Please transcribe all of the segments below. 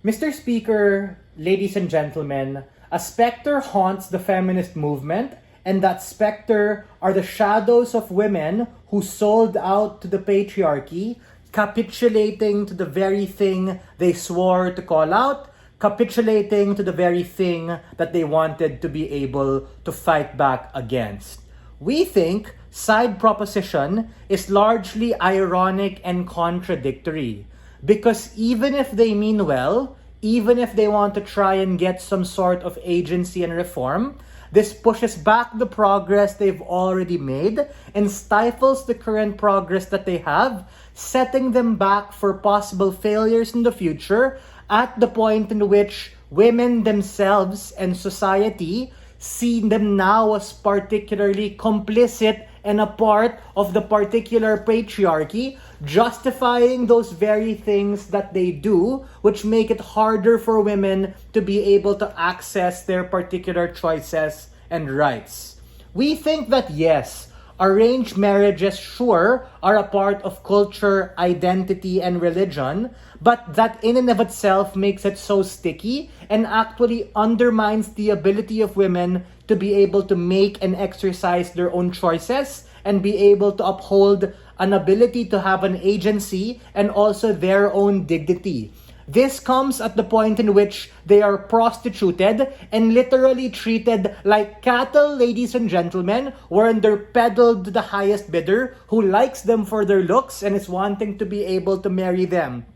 Mr. Speaker, ladies and gentlemen, a specter haunts the feminist movement, and that specter are the shadows of women who sold out to the patriarchy, capitulating to the very thing they swore to call out, capitulating to the very thing that they wanted to be able to fight back against. We think side proposition is largely ironic and contradictory. Because even if they mean well, even if they want to try and get some sort of agency and reform, this pushes back the progress they've already made and stifles the current progress that they have, setting them back for possible failures in the future at the point in which women themselves and society see them now as particularly complicit and a part of the particular patriarchy, justifying those very things that they do, which make it harder for women to be able to access their particular choices and rights. We think that yes, arranged marriages sure are a part of culture, identity, and religion, but that in and of itself makes it so sticky and actually undermines the ability of women to be able to make and exercise their own choices and be able to uphold an ability to have an agency and also their own dignity. This comes at the point in which they are prostituted and literally treated like cattle, ladies and gentlemen, wherein they're peddled to the highest bidder who likes them for their looks and is wanting to be able to marry them.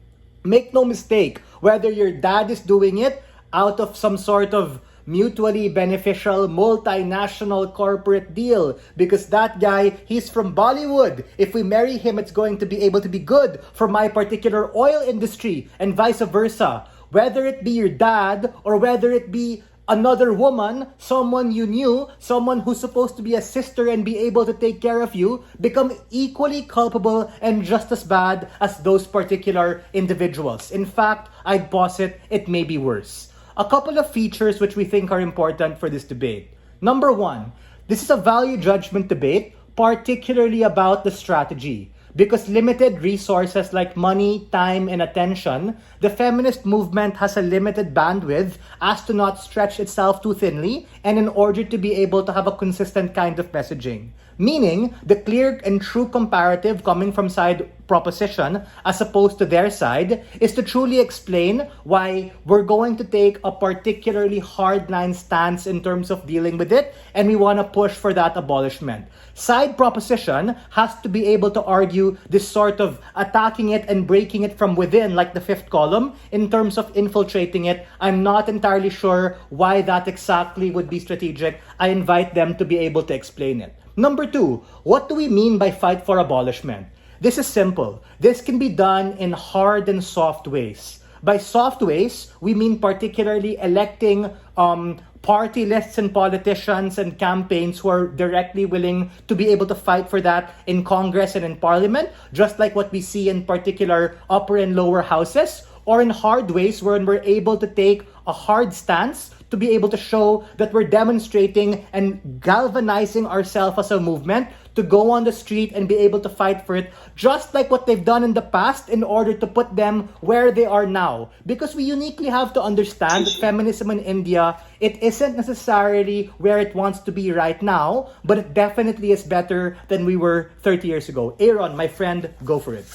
Make no mistake, whether your dad is doing it out of some sort of mutually beneficial multinational corporate deal, because that guy, he's from Bollywood. If we marry him, it's going to be able to be good for my particular oil industry, and vice versa. Whether it be your dad or whether it be another woman, someone you knew, someone who's supposed to be a sister and be able to take care of you, become equally culpable and just as bad as those particular individuals. In fact, I'd posit it may be worse. A couple of features which we think are important for this debate. Number one, this is a value judgment debate, particularly about the strategy. Because limited resources like money, time, and attention, the feminist movement has a limited bandwidth as to not stretch itself too thinly and in order to be able to have a consistent kind of messaging. Meaning, the clear and true comparative coming from side proposition as opposed to their side is to truly explain why we're going to take a particularly hardline stance in terms of dealing with it, and we want to push for that abolishment. Side proposition has to be able to argue this sort of attacking it and breaking it from within, like the fifth column, in terms of infiltrating it. I'm not entirely sure why that exactly would be strategic. I invite them to be able to explain it. Number two, what do we mean by fight for abolishment? This is simple. This can be done in hard and soft ways. By soft ways, we mean particularly electing party lists and politicians and campaigns who are directly willing to be able to fight for that in Congress and in Parliament, just like what we see in particular upper and lower houses, or in hard ways wherein we're able to take a hard stance to be able to show that we're demonstrating and galvanizing ourselves as a movement to go on the street and be able to fight for it, just like what they've done in the past in order to put them where they are now. Because we uniquely have to understand that feminism in India, it isn't necessarily where it wants to be right now, but it definitely is better than we were 30 years ago. Aaron, my friend, go for it.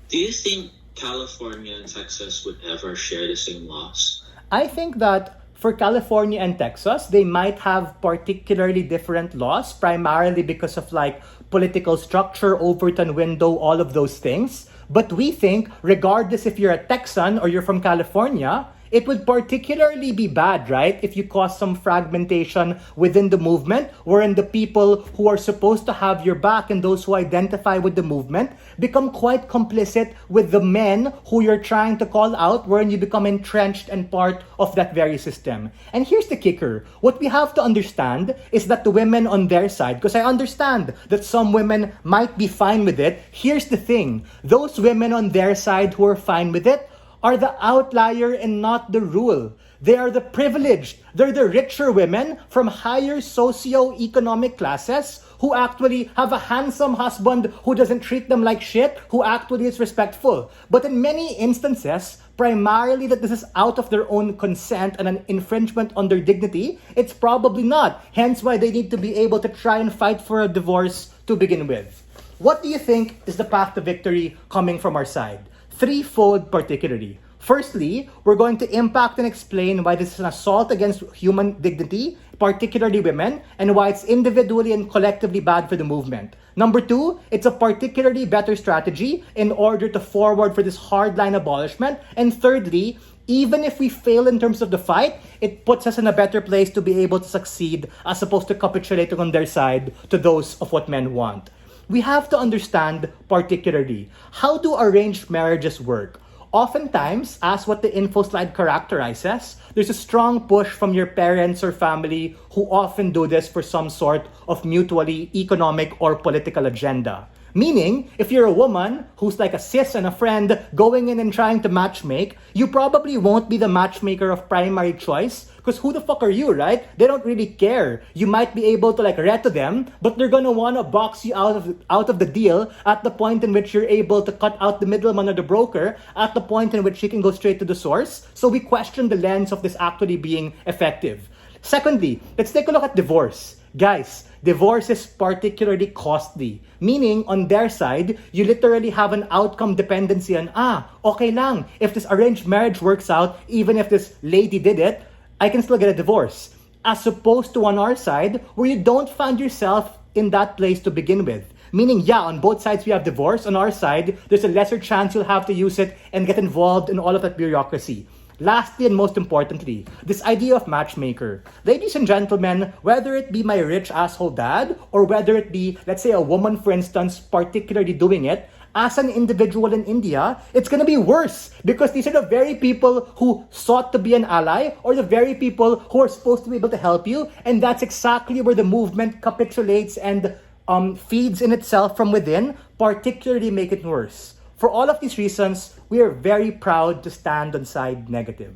Do you think California and Texas would ever share the same laws? I think that for California and Texas, they might have particularly different laws, primarily because of like political structure, Overton window, all of those things. But we think, regardless if you're a Texan or you're from California, it would particularly be bad, right? If you cause some fragmentation within the movement, wherein the people who are supposed to have your back and those who identify with the movement become quite complicit with the men who you're trying to call out, wherein you become entrenched and part of that very system. And here's the kicker. What we have to understand is that the women on their side, because I understand that some women might be fine with it, here's the thing. Those women on their side who are fine with it are the outlier and not the rule. They are the privileged. They're the richer women from higher socio-economic classes who actually have a handsome husband who doesn't treat them like shit, who actually is respectful. But in many instances, primarily that this is out of their own consent and an infringement on their dignity, it's probably not. Hence why they need to be able to try and fight for a divorce to begin with. What do you think is the path to victory coming from our side? Threefold particularly. Firstly, we're going to impact and explain why this is an assault against human dignity, particularly women, and why it's individually and collectively bad for the movement. Number two, it's a particularly better strategy in order to forward for this hardline abolishment. And thirdly, even if we fail in terms of the fight, it puts us in a better place to be able to succeed as opposed to capitulating on their side to those of what men want. We have to understand particularly, how do arranged marriages work? Oftentimes, as what the info slide characterizes, there's a strong push from your parents or family who often do this for some sort of mutually economic or political agenda. Meaning, if you're a woman who's like a sis and a friend going in and trying to matchmake, you probably won't be the matchmaker of primary choice because who the fuck are you, right? They don't really care. You might be able to read to them, but they're gonna wanna box you out of the deal at the point in which you're able to cut out the middleman or the broker, at the point in which you can go straight to the source. So we question the lens of this actually being effective. Secondly, let's take a look at divorce. Guys, divorce is particularly costly. Meaning, on their side, you literally have an outcome dependency on, okay lang, if this arranged marriage works out, even if this lady did it, I can still get a divorce. As opposed to on our side, where you don't find yourself in that place to begin with. Meaning, on both sides we have divorce. On our side, there's a lesser chance you'll have to use it and get involved in all of that bureaucracy. Lastly and most importantly, this idea of matchmaker. Ladies and gentlemen, whether it be my rich asshole dad or whether it be, let's say, a woman, for instance, particularly doing it, as an individual in India, it's going to be worse because these are the very people who sought to be an ally or the very people who are supposed to be able to help you. And that's exactly where the movement capitulates and feeds in itself from within, particularly make it worse. For all of these reasons, we are very proud to stand on side negative.